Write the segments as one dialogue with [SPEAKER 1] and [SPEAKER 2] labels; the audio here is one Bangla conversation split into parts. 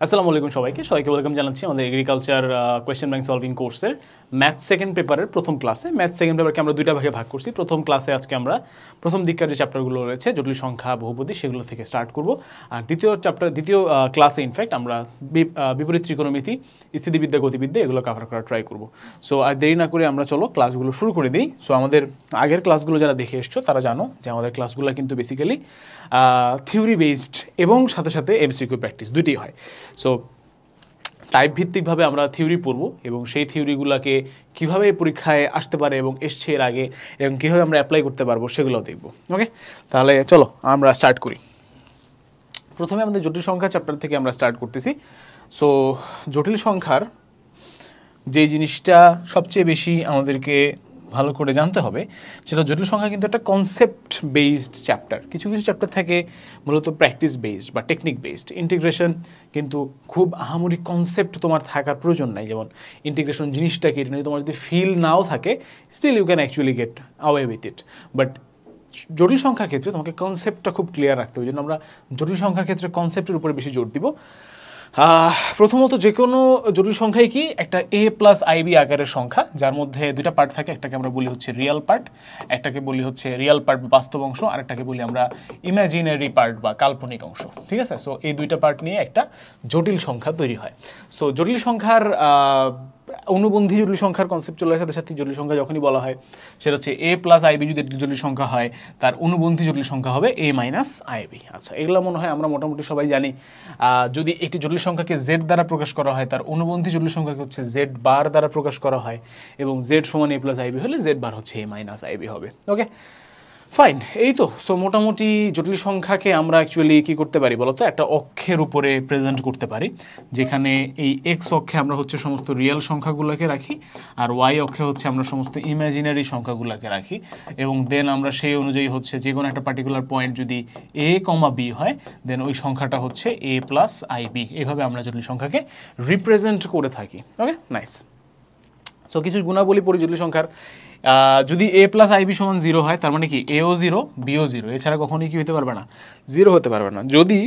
[SPEAKER 1] আসসালামু আলাইকুম সবাইকে ওয়েলকাম জানাচ্ছি আমাদের এগ্রিকালচার কোয়েশ্চেন ব্যাংক সলভিং কোর্সের ম্যাথ সেকেন্ড পেপারের প্রথম ক্লাসে। ম্যাথ সেকেন্ড পেপারকে আমরা দুইটা ভাগে ভাগ করছি। প্রথম ক্লাসে আজকে আমরা প্রথম দিককার যে চ্যাপ্টারগুলো রয়েছে জটিল সংখ্যা, বহুপদী, সেগুলো থেকে স্টার্ট করব। আর দ্বিতীয় ক্লাসে ইনফ্যাক্ট আমরা বিপরীত ত্রিকোণমিতি, স্থিতিবিদ্যা, গতিবিদ্যা এগুলো কভার করার ট্রাই করব। সো আর দেরি না করে আমরা চলো ক্লাসগুলো শুরু করে দিই। সো আমাদের আগের ক্লাসগুলো যারা দেখে এসছো তারা জানো যে আমাদের ক্লাসগুলো কিন্তু বেসিক্যালি থিওরি বেসড এবং সাথে সাথে এমসিকিউ প্র্যাকটিস দুইটাই হয়। সো টাইপ ভিত্তিকভাবে আমরা থিওরি পড়ব এবং সেই থিওরিগুলোকে কীভাবে পরীক্ষায় আসতে পারে এবং এসছে এর আগে এবং কীভাবে আমরা অ্যাপ্লাই করতে পারবো সেগুলোও দেখব। ওকে, তাহলে চলো আমরা স্টার্ট করি। প্রথমে আমাদের জটিল সংখ্যা চ্যাপ্টার থেকে আমরা স্টার্ট করতেছি। সো জটিল সংখ্যার যে জিনিসটা সবচেয়ে বেশি আমাদেরকে ভালো করে জানতে হবে সেটা জটিল সংখ্যা কিন্তু একটা কনসেপ্ট বেসড চ্যাপ্টার। কিছু কিছু চ্যাপ্টার থাকে মূলত প্র্যাকটিস বেসড বা টেকনিক বেসড। ইন্টিগ্রেশন কিন্তু খুব আহামরি কনসেপ্ট তোমার থাকার প্রয়োজন নাই। যেমন ইন্টিগ্রেশন জিনিসটা কি, এটা নিয়ে তোমার যদি ফিল নাও থাকে, still you can actually get away with it. But জটিল সংখ্যার ক্ষেত্রে তোমাকে কনসেপ্টটা খুব ক্লিয়ার রাখতে হবে। জন্য আমরা জটিল সংখ্যার ক্ষেত্রে কনসেপ্টের উপরে বেশি জোর দিব। প্রথমত যে কোনো জটিল সংখ্যাই কি একটা a প্লাস আইবি আকারের সংখ্যা, যার মধ্যে দুইটা পার্ট থাকে। একটাকে আমরা বলি হচ্ছে রিয়েল পার্ট, একটাকে বলি হচ্ছে রিয়েল পার্ট বা বাস্তব অংশ, আরেকটাকে বলি আমরা ইমাজিনারি পার্ট বা কাল্পনিক অংশ। ঠিক আছে, সো এই দুইটা পার্ট নিয়ে একটা জটিল সংখ্যা তৈরি হয়। সো জটিল সংখ্যার অনুবন্ধী জটিল সংখ্যার কনসেপ্ট চলে আসার সাথে সাথে জটিল সংখ্যা যখনই বলা হয় সেটা হচ্ছে a প্লাস আইবি যদি একটি জটিল সংখ্যা হয়, তার অনুবন্ধী জটিল সংখ্যা হবে a মাইনাস আইবি। আচ্ছা, এগুলো মনে হয় আমরা মোটামুটি সবাই জানি। যদি একটি জটিল সংখ্যাকে z দ্বারা প্রকাশ করা হয়, তার অনুবন্ধী জটিল সংখ্যাকে হচ্ছে z বার দ্বারা প্রকাশ করা হয় এবং z সমান a প্লাস আইবি হলে z বার হচ্ছে a মাইনাস আইবি হবে। ওকে ফাইন, এই তো। সো মোটামুটি জটিল সংখ্যাকে আমরা অ্যাকচুয়ালি কী করতে পারি বলতো, একটা অক্ষের উপরে প্রেজেন্ট করতে পারি, যেখানে এই এক্স অক্ষে আমরা হচ্ছে সমস্ত রিয়েল সংখ্যাগুলোকে রাখি আর ওয়াই অক্ষে হচ্ছে আমরা সমস্ত ইমাজিনারি সংখ্যাগুলোকে রাখি এবং দেন আমরা সেই অনুযায়ী হচ্ছে যে কোনো একটা পার্টিকুলার পয়েন্ট যদি a, b হয়, দেন ওই সংখ্যাটা হচ্ছে a প্লাস আইবি। এভাবে আমরা জটিল সংখ্যাকে রিপ্রেজেন্ট করে থাকি। Okay nice. সো কিছু গুণাবলী পড়ি জটিল সংখ্যার। যদি a প্লাস আইবি সমান 0 হয়, তার মানে কি এও 0 বিও 0, এছাড়া কখনোই কি হতে পারবে না, 0 হতে পারবে না। যদি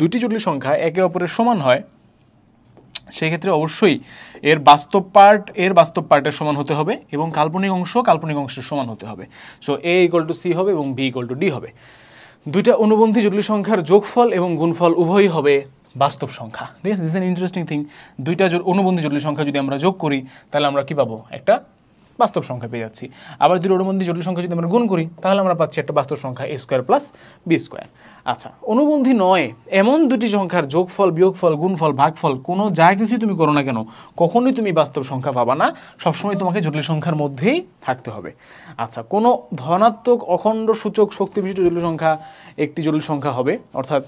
[SPEAKER 1] দুটি জটিল সংখ্যা একে অপরের সমান হয়, সেক্ষেত্রে অবশ্যই এর বাস্তব পার্টের সমান হতে হবে এবং কাল্পনিক অংশের সমান হতে হবে। সো a = c হবে এবং b = d হবে। দুইটা অনুবন্ধী জটিল সংখ্যার যোগফল এবং গুণফল উভয়ই হবে বাস্তব সংখ্যা। This is an interesting thing. দুইটা অনুবন্ধী জটিল সংখ্যা যদি আমরা যোগ করি, তাহলে আমরা কি পাবো, একটা বাস্তব সংখ্যা পেয়ে যাচ্ছি। আবার দুই অনুবন্ধী জটিল সংখ্যা যদি আমরা গুণ করি, তাহলে আমরা পাচ্ছি একটা বাস্তব সংখ্যা a² + b²। আচ্ছা, অনুবন্ধী নয় এমন দুটি সংখ্যার যোগফল, বিয়োগফল, গুণফল, ভাগফল কোনো যা কিছুই তুমি করো না কেন, কখনোই তুমি বাস্তব সংখ্যা পাবা না। সবসময় তোমাকে জটিল সংখ্যার মধ্যেই থাকতে হবে। আচ্ছা, কোনো ধনাত্মক অখণ্ড সূচক শক্তি বিশিষ্ট জটিল সংখ্যা একটি জটিল সংখ্যা হবে। অর্থাৎ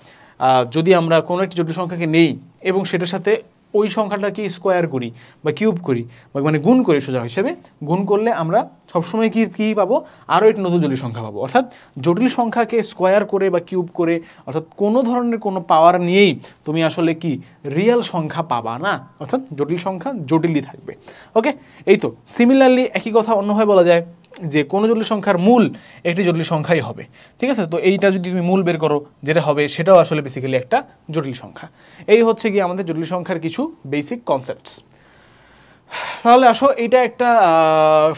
[SPEAKER 1] যদি আমরা কোনো একটি জটিল সংখ্যাকে নেই এবং সেটার সাথে ওই সংখ্যাটাকে স্কোয়ার করি বা কিউব করি বা মানে গুণ করি, সোজা হিসেবে গুণ করলে আমরা সবসময় কী পাবো, আরও একটি নতুন জটিল সংখ্যা পাবো। অর্থাৎ জটিল সংখ্যাকে স্কোয়ার করে বা কিউব করে, অর্থাৎ কোনো ধরনের কোনো পাওয়ার নিয়েই তুমি আসলে কি রিয়েল সংখ্যা পাবা না। অর্থাৎ জটিল সংখ্যা জটিলই থাকবে। ওকে, এই তো। সিমিলারলি একই কথা অন্যভাবে বলা যায় যে কোনো জটিল সংখ্যার মূল একটি জটিল সংখ্যাই হবে। ঠিক আছে, তো এইটা যদি তুমি মূল বের করো, যেটা হবে সেটাও আসলে বেসিক্যালি একটা জটিল সংখ্যা। এই হচ্ছে কি আমাদের জটিল সংখ্যার কিছু বেসিক কনসেপ্টস। তাহলে আসো, এটা একটা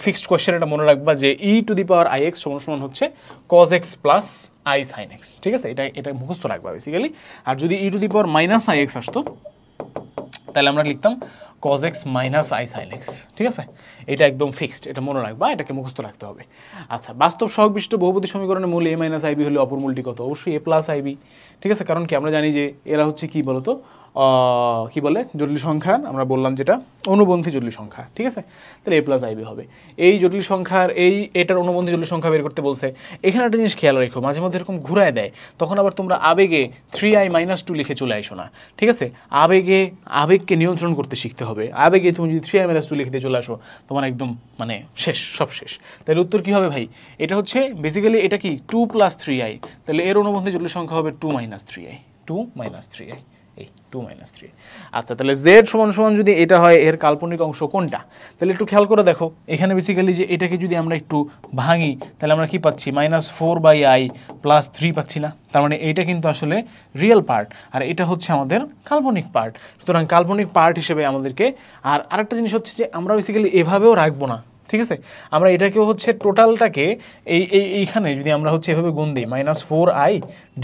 [SPEAKER 1] ফিক্সড কোয়েশ্চেন, এটা মনে রাখবা যে e⁻ix সমান হচ্ছে cos x plus i sin x। ঠিক আছে, এটা মুখস্থ রাখবা বেসিক্যালি। আর যদি e⁻ ix আসতো, তাহলে আমরা লিখতাম cos x minus i sin x। ঠিক আছে, এটা একদম ফিক্সড, এটা মনে রাখবা, এটাকে মুখস্থ রাখতে হবে। আচ্ছা, বাস্তব সহগ বিশিষ্ট বহুপদী সমীকরণের মূল a মাইনাস আইবি হলে অপর মূলটি কত? অবশ্যই a প্লাস আইবি। ঠিক আছে, কারণ কি আমরা জানি যে এরা হচ্ছে কি বলতো, কি বলে, জটিল সংখ্যা আমরা বললাম যেটা অনুবন্ধী জটিল সংখ্যা। ঠিক আছে, তাহলে a প্লাস আইবি হবে। এই জটিল সংখ্যার এটার অনুবন্ধী জটিল সংখ্যা বের করতে বলছে। এখানে একটা জিনিস খেয়াল রেখো, মাঝে মধ্যে এরকম ঘুরায় দেয়, তখন আবার তোমরা আবেগে 3i - 2 লিখে চলে আসো না। ঠিক আছে, আবেগকে নিয়ন্ত্রণ করতে শিখতে হবে। আবেগে তুমি যদি 3i - 2 লিখতে চলে আসো, তোমার একদম মানে শেষ, সব শেষ। তাহলে উত্তর কী হবে ভাই? এটা হচ্ছে বেসিক্যালি এটা কি 2 + 3i, তাহলে এর অনুবন্ধী জটিল সংখ্যা হবে 2 - 3i। এই 2 - 3। আচ্ছা, তাহলে জেড সমান সমান যদি এটা হয়, এর কাল্পনিক অংশ কোনটা? তাহলে একটু খেয়াল করে দেখো, এখানে বেসিক্যালি যে এটাকে যদি আমরা একটু ভাঙি তাহলে আমরা কি পাচ্ছি, -4/i + 3 পাচ্ছি না? তার মানে এইটা কিন্তু আসলে রিয়েল পার্ট, আর এটা হচ্ছে আমাদের কাল্পনিক পার্ট। সুতরাং কাল্পনিক পার্ট হিসেবে আমাদেরকে, আর আরেকটা জিনিস হচ্ছে যে আমরা বেসিক্যালি এভাবেও রাখবো না, ঠিক আছে? আমরা এটাকেও হচ্ছে টোটালটাকে এইখানে যদি আমরা হচ্ছে এভাবে গুণ দিই, -4i /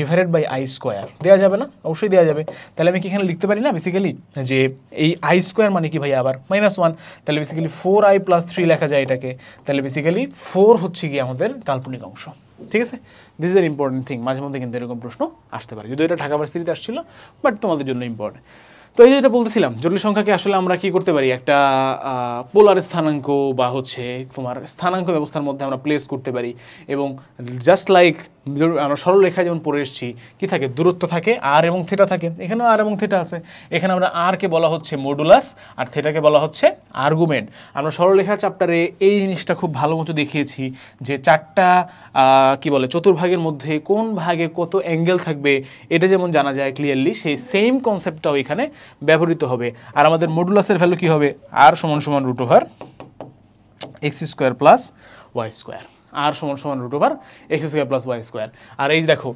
[SPEAKER 1] i² দেওয়া যাবে না? অবশ্যই দেওয়া যাবে। তাহলে আমি কি এখানে লিখতে পারি না বেসিক্যালি যে এই i² মানে কি ভাই আবার -1, তাহলে বেসিক্যালি 4i + 3 লেখা যায় এটাকে। তাহলে বেসিক্যালি 4 হচ্ছে কি আমাদের কাল্পনিক অংশ, ঠিক আছে? This is an important thing. মাঝে মধ্যে কিন্তু এরকম প্রশ্ন আসতে পারে, যদিও এটা ঢাকা ভার্সিটিতে আসছিল, বাট তোমাদের জন্য ইম্পর্টেন্ট। তো এই যেটা বলতেছিলাম, জটিল সংখ্যাকে আসলে আমরা কি করতে পারি, একটা পোলার স্থানাঙ্ক বা হচ্ছে তোমার স্থানাঙ্ক ব্যবস্থার মধ্যে আমরা প্লেস করতে পারি, এবং জাস্ট লাইক আমরা সরল রেখায় যেমন পড়ে এসেছি, কি থাকে, দূরত্ব থাকে, আর এবং থেটা থাকে, এখানেও আর এবং থেটা আছে। এখানে আমরা আরকে বলা হচ্ছে মডুলাস, আর থেটাকে বলা হচ্ছে আর্গুমেন্ট। আমরা সরলরেখা চ্যাপ্টারে এই জিনিসটা খুব ভালো মতো দেখিয়েছি যে চারটা কি বলে চতুর্ভাগের মধ্যে কোন ভাগে কত অ্যাঙ্গেল থাকবে, এটা যেমন জানা যায় ক্লিয়ারলি, সেই সেম কনসেপ্টটাও এখানে ব্যবহৃত হবে। আর আমাদের মডুলাসের ভ্যালু কি হবে, আর সমান সমান √x² + y², আর সমান সমান √x² + y²। আর এই দেখো,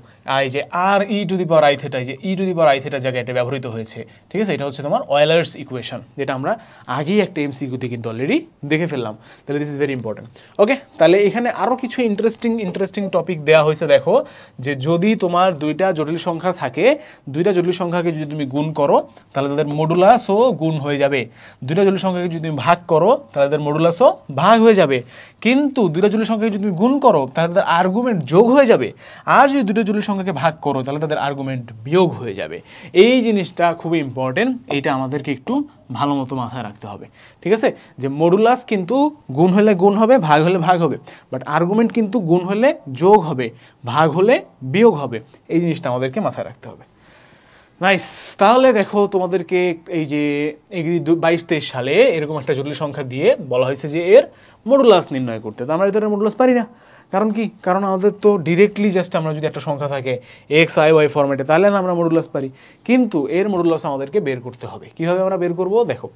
[SPEAKER 1] এই যে আর e⁻i θ, এই যে e⁻i θ জায়গায় এটা ব্যবহৃত হয়েছে, ঠিক আছে? এটা হচ্ছে তোমার অয়েলার্স ইকুয়েশন, যেটা আমরা আগেই একটা এমসিকিউতে কিন্তু অলরেডি দেখে ফেললাম। তাহলে দিস ইজ ভেরি ইম্পর্টেন্ট। ওকে, তাহলে এখানে আরও কিছু ইন্টারেস্টিং টপিক দেওয়া হয়েছে। দেখো যে যদি তোমার দুইটা জটিল সংখ্যা থাকে, দুইটা জটিল সংখ্যাকে যদি তুমি গুণ করো তাহলে তাদের মডুলাসও গুণ হয়ে যাবে। দুইটা জটিল সংখ্যাকে যদি তুমি ভাগ করো তাহলে তাদের মডুলাসও ভাগ হয়ে যাবে। কিন্তু দুইটা জটিল সংখ্যাকে যদি তুমি গুণ করো তাহলে তাদের আর্গুমেন্ট যোগ হয়ে যাবে। আর যদি দুটো জটিল সংখ্যাকে ভাগ করো তাহলে তাদের আর্গুমেন্ট বিয়োগ হয়ে যাবে। এই জিনিসটা খুবই ইম্পর্টেন্ট, এইটা আমাদেরকে একটু ভালো মতো মাথায় রাখতে হবে, ঠিক আছে? যে মডুলাস কিন্তু গুণ হলে গুণ হবে, ভাগ হলে ভাগ হবে, বাট আর্গুমেন্ট কিন্তু গুণ হলে যোগ হবে, ভাগ হলে বিয়োগ হবে। এই জিনিসটা আমাদেরকে মাথায় রাখতে হবে। নাইস। তাহলে দেখো তোমাদেরকে এই যে 22-23 সালে এরকম একটা জটিল সংখ্যা দিয়ে বলা হয়েছে যে এর মডুলাস নির্ণয় করতে। তো আমরা এর মডুলাস পারি না, কারণ কি, কারণ আমাদের তো ডিরেক্টলি জাস্ট আমরা যদি একটা সংখ্যা থাকে এক্স আই ওয়াই ফরম্যাটে তাহলে না আমরা মডুলাস পারি, কিন্তু এর মডুলাস আমাদেরকে বের করতে হবে। কীভাবে আমরা বের করব? দেখো,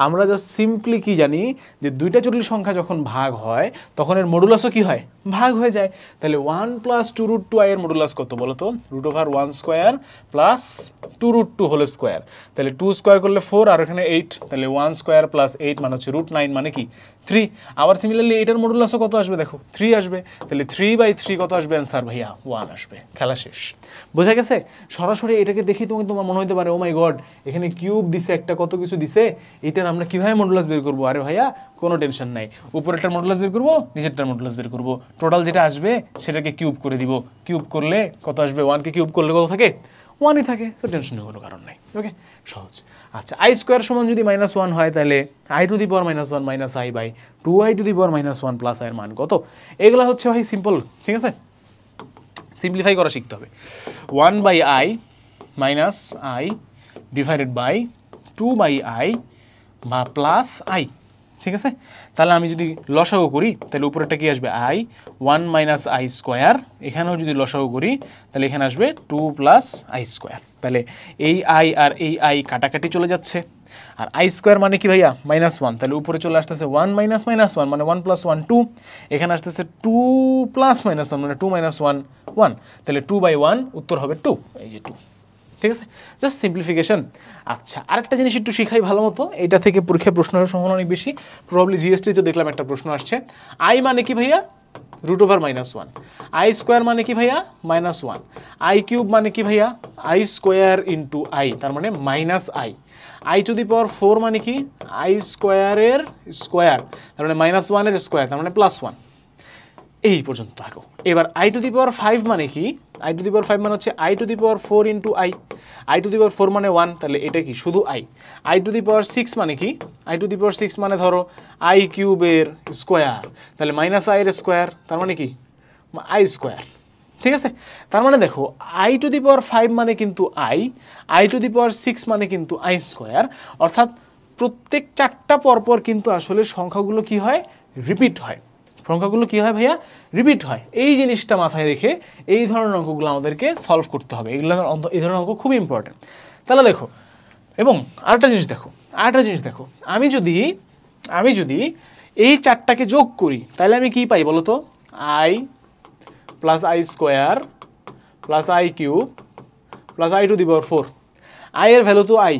[SPEAKER 1] আমরা জাস্ট সিম্পলি কি জানি যে দুইটা জটিল সংখ্যা যখন ভাগ হয় তখন এর মডুলাসও কি হয়, ভাগ হয়ে যায়। তাহলে 1 + 2√2i এর মডুলাস কত বলো তো? √1² + 2√2² তাহলে 2² করলে 4, আর এখানে 8, তাহলে 1² + 8 মানে হচ্ছে √9 মানে কি 3। আবার সিমিলারলি এটার মডুলাসও কত আসবে? দেখো 3 আসবে। তাহলে 3/3 কত আসবে অ্যান্সার? ভাইয়া 1 আসবে। খেলা শেষ। বোঝা গেছে? সরাসরি এটাকে দেখি তোমার মনে হতে পারে ও মাই গড, এখানে কিউব দিছে, একটা কত কিছু দিছে, এটার আমরা কিভাবে মডুলাস বের করবো? আরে ভাইয়া কোনো টেনশন নাই, উপরেরটার মডুলাস বের করবো, নিচেরটার মডুলাস বের করবো, টোটাল যেটা আসবে সেটাকে কিউব করে দিব। কিউব করলে কত আসবে? 1কে কিউব করলে কত থাকে? 1ই থাকে। সো টেনশনের কোনো কারণ নাই। ওকে, সহজ। আচ্ছা, i² সমান যদি -1 হয় তাহলে i⁻⁻1 - i/2i⁻1 + i এর মান কত? এগুলো হচ্ছে ভাই সিম্পল, ঠিক আছে? সিম্পলিফাই করা শিখতে হবে। 1/i - i divided by 2/i বা প্লাস i, ঠিক আছে? তাহলে আমি যদি লসাগু করি তাহলে উপরেরটা কি আসবে? i 1 - i²। এখানেও যদি লসাগু করি তাহলে এখানে আসবে 2 + i²। তাহলে এই i আর এই i কাটাকাটি চলে যাচ্ছে, আর i² মানে কি ভাইয়া? -1। তাহলে উপরে চলে আসতেছে 1 - -1 মানে 1 + 1 2, এখানে আসতেছে 2 + -1 মানে 2 - 1 1, তাহলে 2/1 উত্তর হবে 2। এই যে 2, ঠিক আছে? Just simplification. আচ্ছা, আরেকটা জিনিস একটু শিখাই ভালো মতো, এটা থেকে পরীক্ষায় প্রশ্ন হওয়ার সম্ভাবনা অনেক বেশি। প্রবাবলি জিএসটিতে দেখলাম একটা প্রশ্ন আসছে, i মানে কি ভাইয়া? √1, i² মানে কি ভাইয়া? -1, i³ মানে কি ভাইয়া? i² × i, তার মানে -i, i⁴ মানে কি? i² এর স্কোয়ার, তার মানে -1 এর স্কোয়ার, তার মানে +1। এই পর্যন্ত থাকো। এবার i⁵ মানে কি? i⁵ মানে হচ্ছে i⁴ × i, i⁴ মানে 1, তাহলে এটা কি? শুধু i। i⁶ মানে কি? i⁶ মানে ধরো i³ এর স্কোয়ার, তাহলে -i এর স্কোয়ার, তার মানে কি? i², ঠিক আছে? তার মানে দেখো i⁵ মানে কিন্তু i⁶ মানে কিন্তু i², অর্থাৎ প্রত্যেক চারটা পরপর কিন্তু আসলে সংখ্যাগুলো কি হয়? রিপিট হয়। সংখ্যাগুলো কী হয় ভাইয়া? রিপিট হয়। এই জিনিসটা মাথায় রেখে এই ধরনের অঙ্কগুলো আমাদেরকে সলভ করতে হবে। এই ধরনের অঙ্ক খুবই ইম্পর্টেন্ট। তাহলে দেখো, এবং আরেকটা জিনিস দেখো আমি যদি এই চারটাকে যোগ করি তাহলে আমি কি পাই বলো তো I plus I square plus I cube plus I to the power 4 I এর ভ্যালু তো আই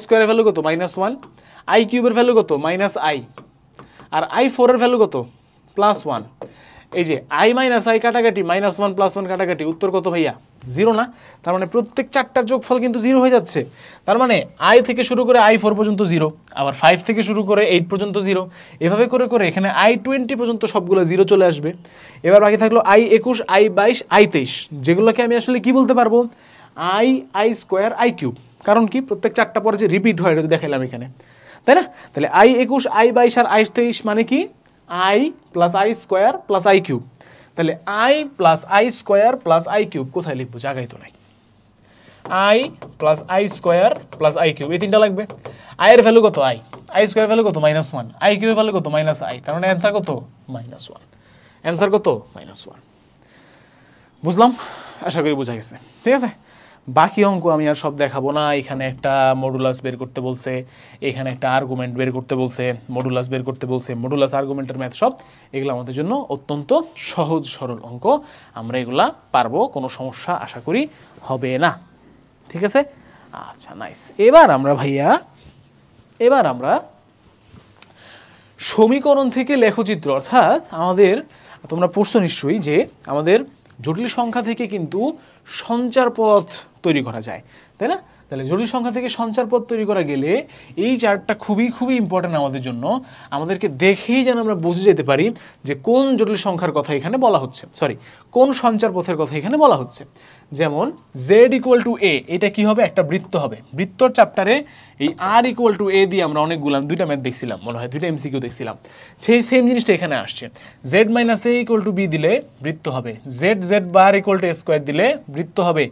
[SPEAKER 1] স্কোয়ারের ভ্যালু কত -1 আই কিউবের ভ্যালু কত -i আর আই 4 এর ভ্যালু কত +1 এই যে i - i কাটাকাটি -1 +1 কাটাকাটি উত্তর কত ভাইয়া 0 না তার মানে প্রত্যেক চারটার যোগফল কিন্তু 0 হয়ে যাচ্ছে তার মানে i থেকে শুরু করে i4 পর্যন্ত 0 আবার 5 থেকে শুরু করে 8 পর্যন্ত 0 এভাবে করে করে এখানে i20 পর্যন্ত সবগুলো 0 চলে আসবে এবার বাকি থাকলো i21 i22 i23 যেগুলোকে আমি আসলে কি বলতে পারবো i স্কয়ার i কিউব কারণ কি প্রত্যেক চারটা পরে যে রিপিট হয় এটা দেখাইলাম এখানে তাই না তাহলে i21 i22 আর i23 মানে কি i plus i square plus i cube তাহলে i plus i square plus i cube কোথায় লিখবো জায়গায় তো নাই i plus i square plus i cube এই তিনটা লাগবে i এর ভ্যালু কত i স্কয়ার ভ্যালু কত -1 i কিউবের ভ্যালু কত -i তার মানে অ্যানসার কত -1 অ্যানসার কত -1 বুঝলাম আশা করি বোঝা গেছে ঠিক আছে বাকি অঙ্ক আমি আর সব দেখাবো না এখানে একটা মডুলাস বের করতে বলছে এখানে একটা আর্গুমেন্ট বের করতে বলছে মডুলাস বের করতে বলছে মডুলাস আর্গুমেন্টের ম্যাথ সব এগুলো আমাদের জন্য অত্যন্ত সহজ সরল অঙ্ক আমরা এগুলা পারবো কোনো সমস্যা আশা করি হবে না ঠিক আছে আচ্ছা নাইস এবার আমরা সমীকরণ থেকে লেখচিত্র অর্থাৎ আমাদের তোমরা পড়ছো নিশ্চয়ই যে আমাদের জটিল সংখ্যা থেকে কিন্তু সঞ্চার পথ তৈরি করা যায় তাই না তাহলে জটিল সংখ্যা থেকে সঞ্চার পথ তৈরি করা গেলে এই চার্টটা খুবই ইম্পর্টেন্ট আমাদের জন্য আমাদেরকে দেখেই যেন আমরা বুঝে যেতে পারি যে কোন জটিল সংখ্যার কথা এখানে বলা হচ্ছে কোন সঞ্চার পথের কথা এখানে বলা হচ্ছে যেমন z = a এটা কি হবে একটা বৃত্ত হবে বৃত্তর চ্যাপ্টারে এই r = a দিয়ে আমরা অনেকগুলো দুইটা ম্যাথ দেখছিলাম মনে হয় দুইটা এমসিকিউ দেখছিলাম সেই সেম জিনিসটা এখানে আসছে z - a = b দিলে বৃত্ত হবে z bar = a স্কয়ার দিলে বৃত্ত হবে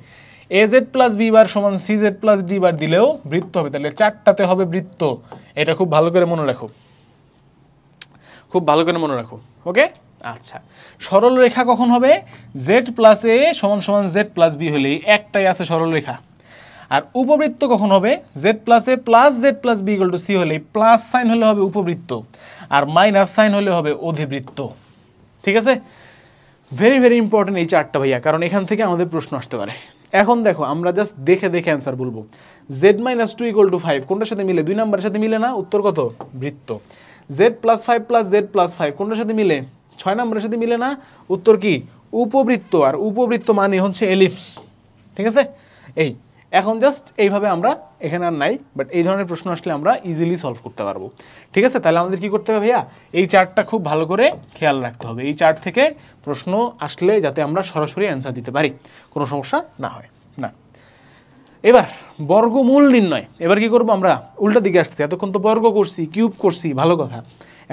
[SPEAKER 1] az + b বার সমান cz + d বার দিলেও বৃত্ত হবে তাহলে চারটাতে হবে বৃত্ত এটা খুব ভালো করে মনে রাখো ওকে আচ্ছা সরল রেখা কখন হবে z + a = z + b হলেই একটাই আছে সরল রেখা আর উপবৃত্ত কখন হবে z + a + z + b = c হলেই প্লাস সাইন হলে হবে উপবৃত্ত আর মাইনাস সাইন হলে হবে অধিবৃত্ত ঠিক আছে ভেরি ইম্পর্টেন্ট এই চারটা ভাইয়া কারণ এখান থেকে আমাদের প্রশ্ন আসতে পারে এখন দেখো আমরা জাস্ট দেখে অ্যান্সার বলবো z - 2 = 5 কোনটার সাথে মিলে দুই নাম্বারের সাথে মিলে না উত্তর কত বৃত্ত z + 5 + z + 5 কোনটার সাথে মিলে 6 নাম্বারের সাথে মিলে না উত্তর কি উপবৃত্ত আর উপবৃত্ত মানে হচ্ছে এলিপস ঠিক আছে এই এখন জাস্ট এইভাবে আমরা এখানে আর নাই বাট এই ধরনের প্রশ্ন আসলে আমরা ইজিলি সলভ করতে পারবো ঠিক আছে তাহলে আমাদের কি করতে হবে ভাইয়া এই চার্টটা খুব ভালো করে খেয়াল রাখতে হবে এই চার্ট থেকে প্রশ্ন আসলে যাতে আমরা সরাসরি অ্যান্সার দিতে পারি কোনো সমস্যা না হয় না এবার বর্গমূল নির্ণয় এবার কি করব আমরা উল্টা দিকে আসছি এতক্ষণ তো বর্গ করছি কিউব করছি ভালো কথা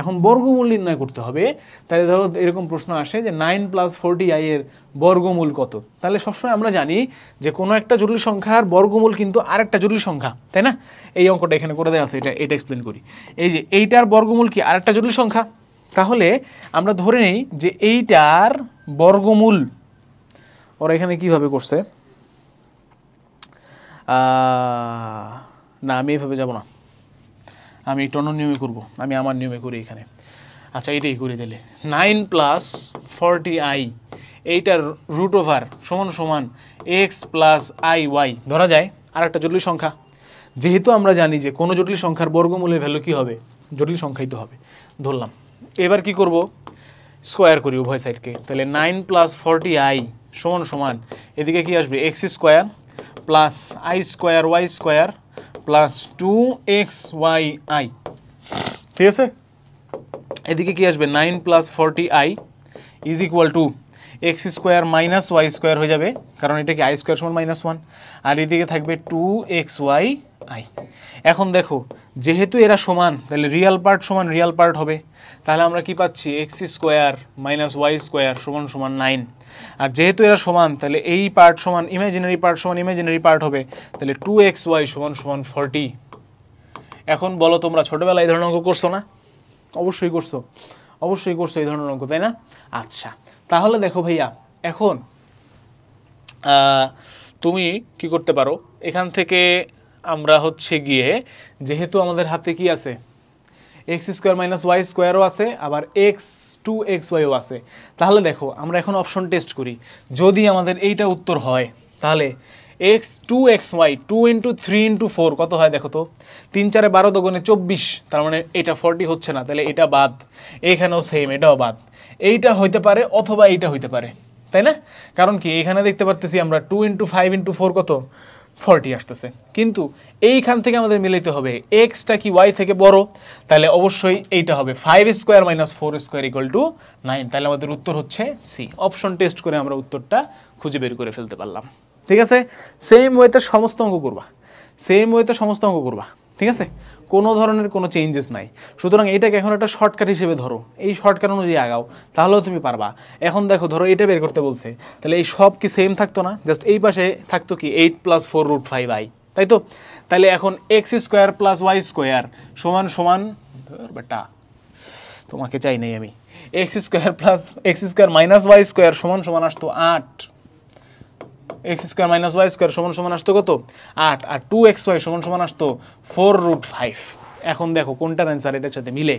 [SPEAKER 1] এখন বর্গমূল নির্ণয় করতে হবে তাহলে ধরো এরকম প্রশ্ন আসে যে 9 + 40i এর বর্গমূল কত তাহলে সবসময় আমরা জানি যে কোনো একটা জটিল সংখ্যার বর্গমূল কিন্তু আরেকটা জটিল সংখ্যা তাই না এই অঙ্কটা এখানে করে দেওয়া আছে এটা এক্সপ্লেন করি এই যে এইটার বর্গমূল কি আরেকটা জটিল সংখ্যা তাহলে আমরা ধরে নেই যে এইটার বর্গমূল ওরা এখানে কিভাবে করছে না আমি এইভাবে যাব না আমি একটু অন্য নিয়মে করবো আমি আমার নিয়মে করি এখানে আচ্ছা এইটাই করে দিলে 9 + 40i এইটার √= x + iy ধরা যায় আর একটা জটিল সংখ্যা যেহেতু আমরা জানি যে কোনো জটিল সংখ্যার বর্গমূলের ভ্যালু কি হবে জটিল সংখ্যাই তো হবে ধরলাম এবার কি করব স্কয়ার করি উভয় সাইডকে তাহলে 9 + 40i = এদিকে কি আসবে x² + i² y² + 2xyi ঠিক আছে এদিকে কি আসবে 9 + 40i = x² - y² হয়ে যাবে কারণ এটা কি i² = -1 আর এদিকে থাকবে 2xyi এখন দেখো যেহেতু এরা সমান তাহলে রিয়েল পার্ট সমান রিয়েল পার্ট হবে তাহলে আমরা কি পাচ্ছি x² - y² = 9 আর যেহেতু এরা সমান তাহলে এই পার্ট সমান ইমাজিনারি পার্ট হবে তাহলে 2xy = 40 এখন বলো তোমরা ছোটবেলায় এই ধরনের অঙ্ক করছো না অবশ্যই করছো এই ধরনের অঙ্ক তাই না আচ্ছা তাহলে দেখো ভাইয়া এখন তুমি কি করতে পারো এখান থেকে আমরা হচ্ছে গিয়ে যেহেতু আমাদের হাতে কি আছে এক্স স্কোয়ার মাইনাস ওয়াই স্কোয়ারও আছে, আবার এক্স টু এক্স ওয়াইও আছে, তাহলে দেখো আমরা এখন অপশন টেস্ট করি। যদি আমাদের এইটা উত্তর হয় তাহলে এক্স টু এক্স ওয়াই 2 × 3 × 4 কত হয় দেখো তো, 3 4 12 দোকানে 24, তার মানে এটা 40 হচ্ছে না, তাহলে এটা বাদ, এখানেও সেম, এটাও বাদ। এইটা হইতে পারে অথবা এইটা হইতে পারে, তাই না? কারণ কি এখানে দেখতে পারতেছি আমরা 2 × 5 × 4 কত 40 আসতেছে, কিন্তু এইখান থেকে আমাদের মিলাইতে হবে এক্সটা কি ওয়াই থেকে বড়, তাহলে অবশ্যই এইটা হবে 5² - 4² = 9, তাহলে আমাদের উত্তর হচ্ছে সি। অপশন টেস্ট করে আমরা উত্তরটা খুঁজে বের করে ফেলতে পারলাম। ঠিক আছে, সেম ওয়েতে সমস্ত অঙ্ক করবা, সেম ওয়েতে সমস্ত অঙ্ক করবা, ঠিক আছে, কোনো ধরনের কোনো চেঞ্জেস নাই। সুতরাং এটাকে এখন একটা শর্টকাট হিসেবে ধরো, এই শর্টকাট অনুযায়ী আগাও, তাহলেও তুমি পারবা। এখন দেখো ধরো এটা বের করতে বলছে, তাহলে এই সব কি সেম থাকতো না, জাস্ট এই পাশে থাকতো কি 8 + 4√5i, তাই তো? তাহলে এখন x² + y² সমান সমান, বেটা তোমাকে চাই নাই আমি, x² + x² - y² সমান সমান আসতো 8, x² - y² সমান সমান আসতো কত 8, আর 2xy সমান সমান আসতো 4√5। এখন দেখো কোনটার অ্যান্সার এটার সাথে মিলে,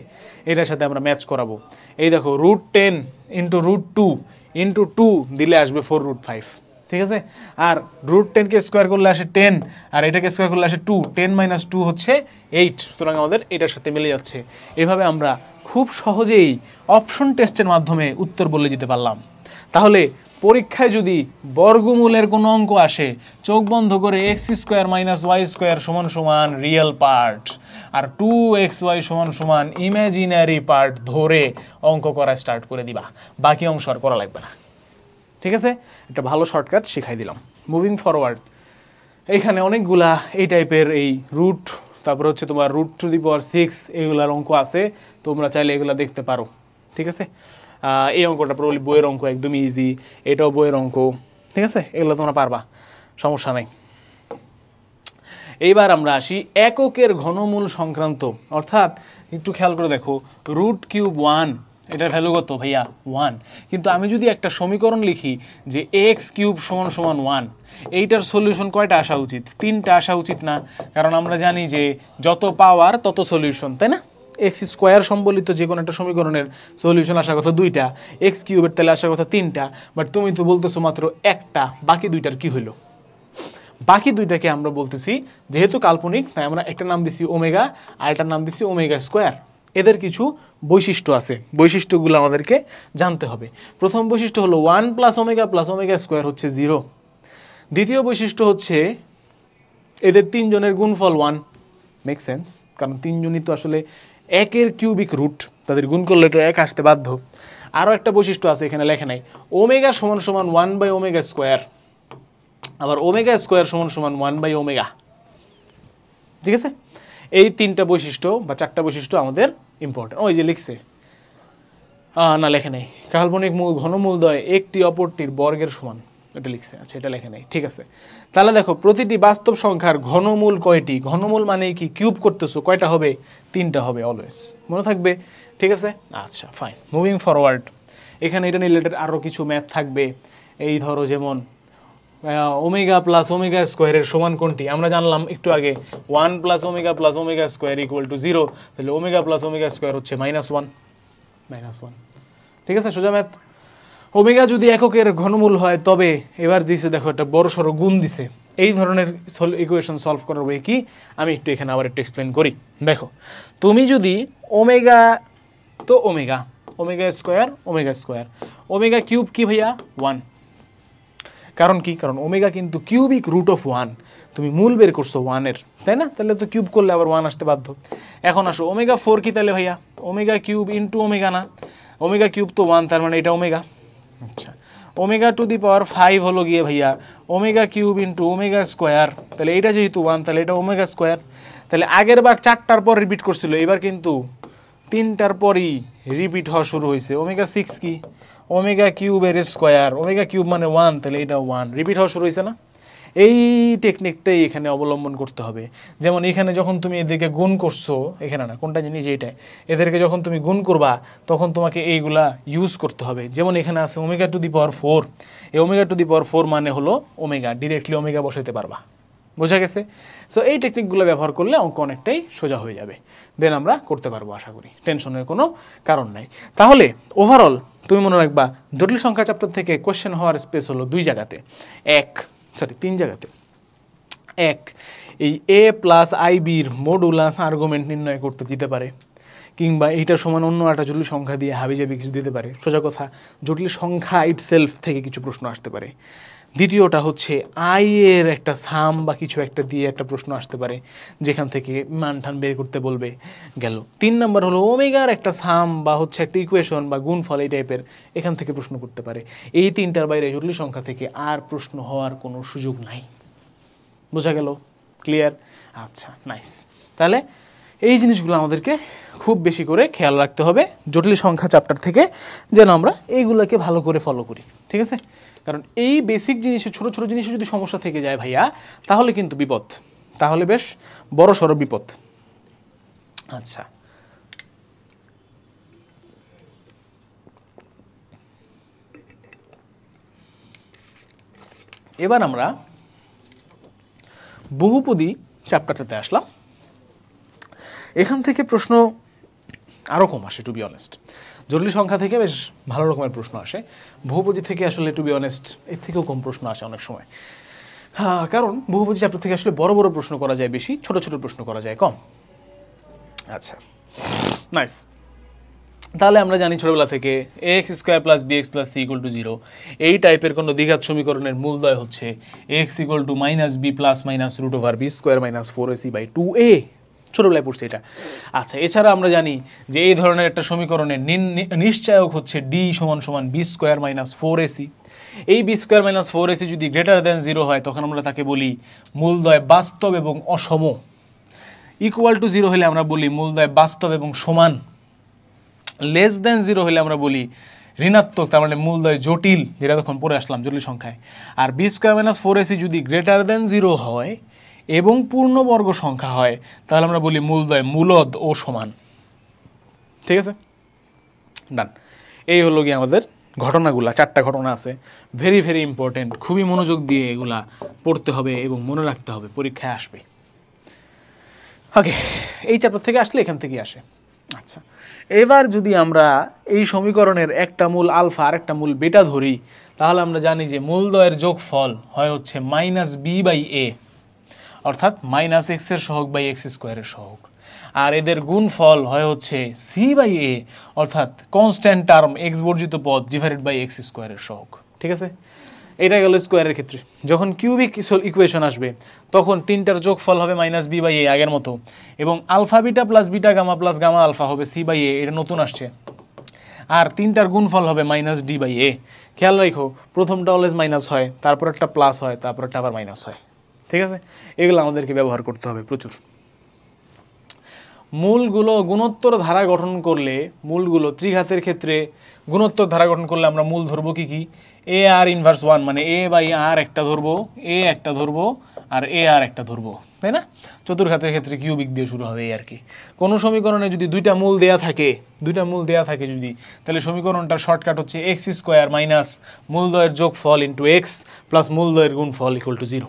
[SPEAKER 1] এটার সাথে আমরা ম্যাচ করাবো। এই দেখো √10 × √2 × 2 দিলে আসবে 4√5, ঠিক আছে? আর √10 কে স্কোয়ার করলে আসে 10, আর এটাকে স্কোয়ার করলে আসে 2, 10 - 2 হচ্ছে 8, সুতরাং আমাদের এটার সাথে মিলে যাচ্ছে। এভাবে আমরা খুব সহজেই অপশন টেস্টের মাধ্যমে উত্তর বলে দিতে পারলাম। তাহলে পরীক্ষায় যদি বর্গমূলের কোনো অঙ্ক আসে, চোখ বন্ধ করে x² - y² সমান সমান রিয়েল পার্ট আর 2xy সমান সমান ইমাজিনারি পার্ট ধরে অঙ্ক করা স্টার্ট করে দিবা, বাকি অংশ আর করা লাগবে না। ঠিক আছে, একটা ভালো শর্টকাট শিখাই দিলাম। মুভিং ফরওয়ার্ড, এইখানে অনেকগুলা এই টাইপের এই রুট, তারপর হচ্ছে তোমার √6 এইগুলার অঙ্ক আছে, তোমরা চাইলে এগুলা দেখতে পারো। ঠিক আছে, এই অঙ্কটা প্রবলি বইয়ের অঙ্ক, একদমই ইজি, এটাও বইয়ের অঙ্ক, ঠিক আছে, এগুলো তোমরা পারবা, সমস্যা নাই। এইবার আমরা আসি এককের ঘনমূল সংক্রান্ত, অর্থাৎ একটু খেয়াল করে দেখো √3 এটার ভ্যালু কত ভাইয়া 1, কিন্তু আমি যদি একটা সমীকরণ লিখি যে x³ = 1, এইটার সলিউশন কয়টা আসা উচিত? 3টা আসা উচিত না? কারণ আমরা জানি যে যত পাওয়ার তত সলিউশন, তাই না? x² সম্বলিত যে কোনো একটা সমীকরণের সলিউশন আসার কথা 2টা, x³ এর তাহলে আসার কথা 3টা, বাট তুমি তো বলতেছো মাত্র একটা, বাকি 2টার কি হলো? বাকি 2টাকে আমরা বলতেছি যেহেতু কাল্পনিক, তাই আমরা একটা নাম দিছি ওমেগা আর একটার নাম দিছি ওমেগা²। এদের কিছু বৈশিষ্ট্য আছে, বৈশিষ্ট্যগুলো আমাদেরকে জানতে হবে। প্রথম বৈশিষ্ট্য হলো 1 + ওমেগা হচ্ছে 0। দ্বিতীয় বৈশিষ্ট্য হচ্ছে এদের 3 জনের গুণফল 1, মেক সেন্স, কারণ 3 জনই তো আসলে একের কিউবিক রুট, তাদের গুণ করলে তো 1 আসতে বাধ্য। আরও একটা বৈশিষ্ট্য আছে এখানে লেখা নাই, ওমেগা সমান সমান 1/ওমেগা², আবার ওমেগা² সমান সমান 1/ওমেগা। ঠিক আছে, এই 3টা বৈশিষ্ট্য বা 4টা বৈশিষ্ট্য আমাদের ইম্পর্টেন্ট। ওই যে লিখছে, না লেখে নেই, কাল্পনিক ঘনমূলদ্বয় একটি অপরটির বর্গের সমান, এটা লিখছে, আচ্ছা এটা লেখে নেই, ঠিক আছে। তাহলে দেখো প্রতিটি বাস্তব সংখ্যার ঘনমূল কয়টি? ঘনমূল মানে কি কিউব করতেছো, কয়টা হবে? 3টা হবে, অলওয়েজ মনে থাকবে, ঠিক আছে। আচ্ছা ফাইন, মুভিং ফরওয়ার্ড, এখানে এটা রিলেটেড আরও কিছু ম্যাথ থাকবে। এই ধরো যেমন ওমেগা + ওমেগা² এর সমান কোনটি? আমরা জানলাম একটু আগে 1 + ওমেগা + ওমেগা² = 0, তাহলে ওমেগা + ওমেগা² হচ্ছে -1, ঠিক আছে, সোজা ম্যাথ। ওমেগা যদি এককের ঘনমূল হয় তবে, এবার দিছে দেখো একটা বড়সড় গুণ দিছে। এই ধরনের ইকুয়েশন সলভ করার ওয়ে কি আমি একটু এখানে আবার একটু এক্সপ্লেন করি। দেখো তুমি যদি ওমেগা, তো ওমেগা², ওমেগা³ কি ভাইয়া 1, কারণ কি? কারণ ওমেগা কিন্তু কিউবিক √1, তুমি মূল বের করছো 1 এর, তাই না? তাহলে তো কিউব করলে আবার 1 আসতে বাধ্য। এখন আসো ওমেগা4 কি তাহলে ভাইয়া? ওমেগা³ × ওমেগা না, ওমেগা³ তো 1, তার মানে এটা ওমেগা। আচ্ছা, ওমেগা⁵ হলো গিয়ে ভাইয়া ওমেগা³ × ওমেগা², তাহলে এটা যেহেতু 1, তাহলে এটা ওমেগা²। তাহলে আগের বার 4টার পর রিপিট করছিল, এবার কিন্তু 3টার পরই রিপিট হওয়া শুরু হয়েছে। ওমেগা6 কি? ওমেগা³ ওমেগা³ মানে 1, তাহলে এটা 1, রিপিট হওয়া শুরু হয়েছে না? এই টেকনিকটাই এখানে অবলম্বন করতে হবে। যেমন এখানে যখন তুমি এদেরকে গুণ করছো, এখানে না কোনটা জানি যে এইটাই, এদেরকে যখন তুমি গুণ করবা তখন তোমাকে এইগুলা ইউজ করতে হবে। যেমন এখানে আছে ওমেগা⁴, এই ওমেগা⁴ মানে হলো ওমেগা, ডিরেক্টলি ওমেগা বসাইতে পারবা। বোঝা গেছে? সো এই টেকনিকগুলো ব্যবহার করলে অঙ্ক অনেকটাই সোজা হয়ে যাবে, দেন আমরা করতে পারবো আশা করি, টেনশনের কোনো কারণ নাই। তাহলে ওভারঅল তুমি মনে রাখবা জটিল সংখ্যা চ্যাপ্টার থেকে কোশ্চেন হওয়ার স্পেস হলো তিন জায়গাতে। এক, এই এ প্লাস আই বির মডুলাস আর্গুমেন্ট নির্ণয় করতে দিতে পারে, কিংবা এইটা সমান অন্য একটা জটিল সংখ্যা দিয়ে হাবিজাবি কিছু দিতে পারে। সোজা কথা, জটিল সংখ্যা ইটসেলফ থেকে কিছু প্রশ্ন আসতে পারে। দ্বিতীয়টা হচ্ছে আই এর একটা সাম বা কিছু একটা দিয়ে একটা প্রশ্ন আসতে পারে, যেখান থেকে মান ঠান বের করতে বলবে, গেল। 3 নম্বর হলো ওমেগার একটা সাম বা হচ্ছে একটা ইকুয়েশন বা গুণফল এই টাইপের, এখান থেকে প্রশ্ন করতে পারে। এই তিনটার বাইরে জটিল সংখ্যা থেকে আর প্রশ্ন হওয়ার কোনো সুযোগ নাই। বোঝা গেল? ক্লিয়ার? আচ্ছা, নাইস। তাহলে এই জিনিসগুলো আমাদেরকে খুব বেশি করে খেয়াল রাখতে হবে জটিল সংখ্যা চ্যাপ্টার থেকে, যেন আমরা এইগুলোকে ভালো করে ফলো করি, ঠিক আছে? কারণ এই বেসিক জিনিসে ছোট ছোট জিনিসে যদি সমস্যা থেকে যায় ভাইয়া, তাহলে কিন্তু বিপদ, তাহলে বেশ বড় সড় বিপদ। আচ্ছা, এবার আমরা বহুপদী চ্যাপ্টারটাতে আসলাম। এখান থেকে প্রশ্ন আরও কম আসে, টু বি অনেস্ট। জটিল সংখ্যা থেকে বেশ ভালো রকমের প্রশ্ন আসে, বহুপদী থেকে আসলে টু বি অনেস্ট এর থেকেও কম প্রশ্ন আসে অনেক সময়। হ্যাঁ, কারণ বহুপদী চ্যাপ্টার থেকে আসলে বড় বড় প্রশ্ন করা যায় বেশি, ছোট ছোট প্রশ্ন করা যায় কম। আচ্ছা, নাইস। তাহলে আমরা জানি ছোটবেলা থেকে ax square plus bx plus c equal to 0, এই টাইপের কোনো দ্বিঘাত সমীকরণের মূলদয় হচ্ছে x equal to minus b plus minus root over b square minus 4ac by 2a। ছোটবেলায় পড়ছি এটা। আচ্ছা, এছাড়া আমরা জানি যে এই ধরনের একটা সমীকরণের নিশ্চায়ক হচ্ছে d সমান সমান বি স্কোয়ার মাইনাস 4ac। এই বি স্কোয়ার মাইনাস 4ac যদি গ্রেটার দেন 0 হয়, তখন আমরা তাকে বলি মূলদয় বাস্তব এবং অসম। ইকুয়াল টু 0 হলে আমরা বলি মূলদয় বাস্তব এবং সমান। লেস দেন 0 হলে আমরা বলি ঋণাত্মক, তার মানে মূলদয় জটিল, যেটা তখন পড়ে আসলাম জটিল সংখ্যায়। আর বি স্কোয়ার মাইনাস 4ac যদি গ্রেটার দেন 0 হয় এবং পূর্ণবর্গ সংখ্যা হয়, তাহলে আমরা বলি মূলদয় মূলদ ও সমান। ঠিক আছে, ডান। এই হলো গিয়ে আমাদের ঘটনাগুলা, 4টা ঘটনা আছে, ভেরি ভেরি ইম্পর্টেন্ট। খুবই মনোযোগ দিয়ে এগুলা পড়তে হবে এবং মনে রাখতে হবে, পরীক্ষায় আসবে। ওকে, এই চ্যাপ্টার থেকে আসলে এখান থেকেই আসে। আচ্ছা, এবার যদি আমরা এই সমীকরণের একটা মূল আলফা আর একটা মূল বেটা ধরি, তাহলে আমরা জানি যে মূলদ্বয়ের যোগফল হয় হচ্ছে মাইনাস বি বাই এ, অর্থাৎ মাইনাস এক্স এর সহগ বাই এক্স স্কোয়ারের সহগ। আর এদের গুণফল হয় হচ্ছে সি বাই এ, অর্থাৎ কনস্ট্যান্ট টার্ম এক্স বর্জিত পদ ডিভাইডেড বাই এক্স স্কোয়ারের সহগ। ঠিক আছে, এটা গেল স্কোয়ারের ক্ষেত্রে। যখন কিউবিক ইকুয়েশন আসবে, তখন তিনটার যোগফল হবে মাইনাস বি বাই এ আগের মতো, এবং alpha beta plus beta gamma plus gamma alpha হবে সি বাই এ, এটা নতুন আসছে। আর তিনটার গুণফল হবে মাইনাস ডি বাই এ। খেয়াল রাখো, প্রথমটা অলওয়েজ মাইনাস হয়, তারপর একটা প্লাস হয়, তারপর একটা আবার মাইনাস হয়। ঠিক আছে, এগুলো আমাদেরকে ব্যবহার করতে হবে প্রচুর। মূলগুলো গুণোত্তর ধারা গঠন করলে, মূলগুলো ত্রিঘাতের ক্ষেত্রে গুণোত্তর ধারা গঠন করলে আমরা মূল ধরবো কি কি? এ আর ইনভার্স 1, মানে এ বাই আর একটা ধরবো, এ একটা ধরবো, আর এ আর একটা ধরবো, তাই না? চতুর্ঘাতের ক্ষেত্রে কিউবিক দিয়ে শুরু হবে এই আর কি। কোনো সমীকরণে যদি দুইটা মূল দেয়া থাকে যদি, তাহলে সমীকরণটার শর্টকাট হচ্ছে এক্স স্কোয়ার মাইনাস মূলদ্বয়ের যোগফল ইন্টু এক্স প্লাস মূলদ্বয়ের গুণফল ইকুয়াল টু 0।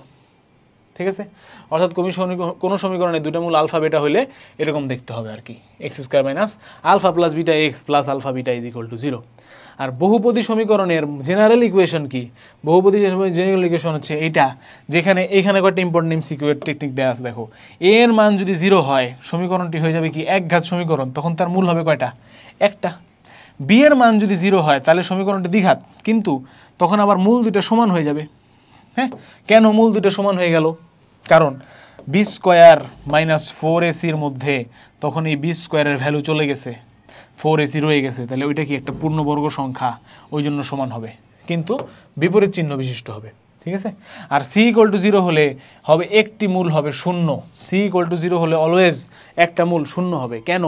[SPEAKER 1] ঠিক আছে, অর্থাৎ কোনো সমীকরণে দুটা মূল আলফা বেটা হলে এরকম দেখতে হবে আর কি, x square minus alpha plus beta x plus alpha beta is equal to 0। আর বহুপদী সমীকরণের জেনারেল ইকুয়েশন কি? বহুপদী জেনারেল ইকুয়েশন হচ্ছে এইটা, যেখানে এইখানে কয়েকটা ইম্পর্টেন্ট এমসিকিউ টেকনিক দেওয়া আছে। দেখো, এ এর মান যদি 0 হয়, সমীকরণটি হয়ে যাবে কি একঘাত সমীকরণ, তখন তার মূল হবে কয়টা? একটা। বি এর মান যদি 0 হয়, তাহলে সমীকরণটি দ্বিঘাত, কিন্তু তখন আবার মূল দুইটা সমান হয়ে যাবে। হ্যাঁ, কেন মূল দুইটা সমান হয়ে গেল? কারণ বি স্কোয়ার মাইনাস 4ac-র মধ্যে তখন এই বি স্কোয়ারের ভ্যালু চলে গেছে, 4ac রয়ে গেছে, তাহলে ওইটা কি একটা পূর্ণবর্গ সংখ্যা, ওই জন্য সমান হবে, কিন্তু বিপরীত চিহ্ন বিশিষ্ট হবে। ঠিক আছে, আর সি ইকুয়াল টু 0 হলে হবে একটি মূল হবে 0। সি ইকুয়াল টু 0 হলে অলওয়েজ একটা মূল 0 হবে। কেন?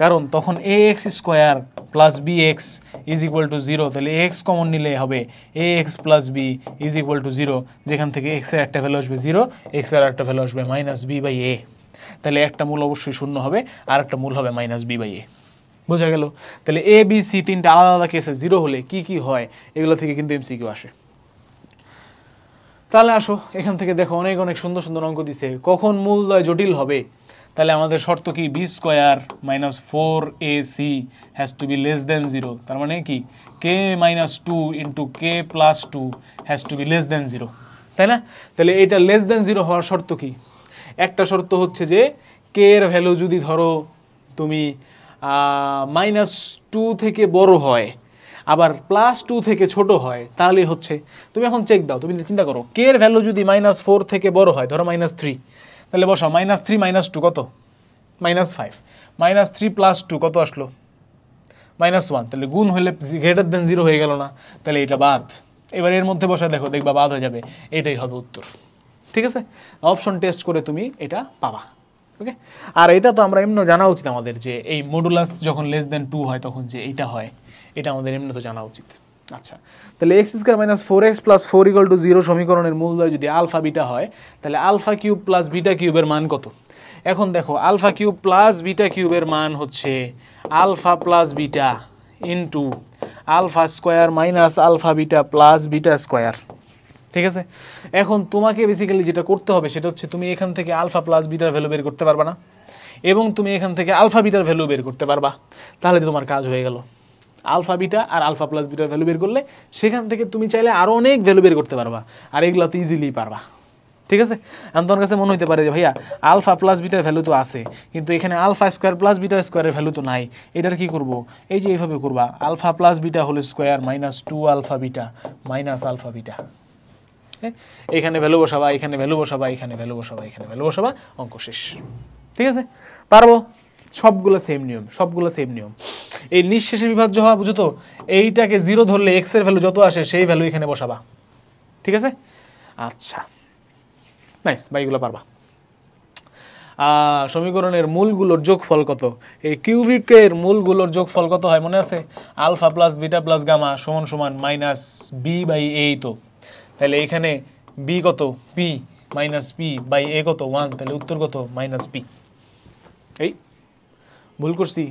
[SPEAKER 1] কারণ তখন a x square plus b x is equal to 0, তাহলে এক্স কমন নিলে হবে a x plus b is equal to 0, যেখান থেকে এক্সের একটা ভ্যালু আসবে 0, এক্সের একটা ভ্যালু আসবে মাইনাস বি বাই এ। তাহলে একটা মূল অবশ্যই 0 হবে, আর একটা মূল হবে মাইনাস বি বাই এ। বোঝা গেল? তাহলে এ বি সি তিনটা আলাদা আলাদা কেসে 0 হলে কি কি হয়, এগুলো থেকে কিন্তু এমসিকিউ আসে। তাহলে আসো এখান থেকে দেখো অনেক অনেক সুন্দর সুন্দর অঙ্ক দিছে। কখন মূলদ্বয় জটিল হবে? তাহলে আমাদের শর্ত কি, b square minus 4ac has to be less than 0। তার মানে কি k minus 2 into k plus 2 has to be less than 0, তাই না? তাহলে এটা লেস দেন 0 হওয়ার শর্ত কি? একটা শর্ত হচ্ছে যে কে এর ভ্যালু যদি ধরো তুমি -2 থেকে বড় হয়, আবার +2 থেকে ছোট হয়, তাহলে হচ্ছে তুমি এখন চেক দাও, তুমি চিন্তা করো কে এর ভ্যালু যদি -4 থেকে বড় হয়, ধরো -3, তাহলে বসাও -3 -2 কত? -5। -3 + 2 কত আসলো? -1। তাহলে গুণ হলে গ্রেটার দেন 0 হয়ে গেল না? তাহলে এটা বাদ। এবার এর মধ্যে বসা দেখো, দেখবা বাদ হয়ে যাবে, এটাই হবে উত্তর। ঠিক আছে, অপশন টেস্ট করে তুমি এটা পাবা। ওকে, আর এটা তো আমরা এমনি জানা উচিত আমাদের যে এই মডুলাস যখন লেস দেন 2 হয় তখন যে এইটা হয়, এটা আমাদের এমনি তো জানা উচিত। আচ্ছা, তাহলে x² - 4x + 4 = 0 সমীকরণের মূলদ্বয় যদি আলফা বিটা হয়, তাহলে আলফা কিউব প্লাস বিটা কিউবের মান কত? এখন দেখো আলফা কিউব প্লাস বিটা কিউবের মান হচ্ছে alpha plus beta into alpha square minus alpha beta plus beta square. ঠিক আছে, এখন তোমাকে বেসিক্যালি যেটা করতে হবে সেটা হচ্ছে তুমি এখান থেকে আলফা প্লাস বিটার ভ্যালু বের করতে পারবা না, এবং তুমি এখান থেকে আলফা বিটার ভ্যালু বের করতে পারবা, তাহলে তোমার কাজ হয়ে গেল। আলফা বিটা আর আলফা প্লাস বিটার ভ্যালু বের করলে সেখান থেকে তুমি চাইলে আরও অনেক ভ্যালু বের করতে পারবা, আর এগুলো তো ইজিলি পারবা। ঠিক আছে, এখন তোমার কাছে মনে হতে পারে যে ভাইয়া আলফা প্লাস বিটার ভ্যালু তো আছে, কিন্তু এখানে আলফা স্কোয়ার প্লাস বিটা স্কোয়ারের ভ্যালু তো নাই, এটার কি করব? এই যে এইভাবে করবা, alpha plus beta whole square -2 alpha beta minus alpha beta. এখানে ভ্যালু বসাবা, এখানে ভ্যালু বসাবা, এখানে ভ্যালু বসাবা, এখানে ভ্যালু বসাবা, অঙ্ক শেষ। ঠিক আছে, পারবো? সবগুলো সেম নিয়ম, সবগুলো সেম নিয়ম। এই নিঃশেষে বিভাজ্য হওয়া বুঝো তো, এইটাকে 0 ধরলে x এর ভ্যালু যত আসে সেই ভ্যালু এখানে বসাবা। ঠিক আছে, আচ্ছা নাইস, বাইগুলো পারবা। সমীকরণের মূলগুলোর যোগফল কত? এই কিউবিকের মূলগুলোর যোগফল কত হয় মনে আছে? Alpha plus beta plus gamma সমান সমান -b/a। তো তাহলে এখানে b কত? p - p বাই a কত? 1। তাহলে উত্তর কত? -p। এই ভুল করছি?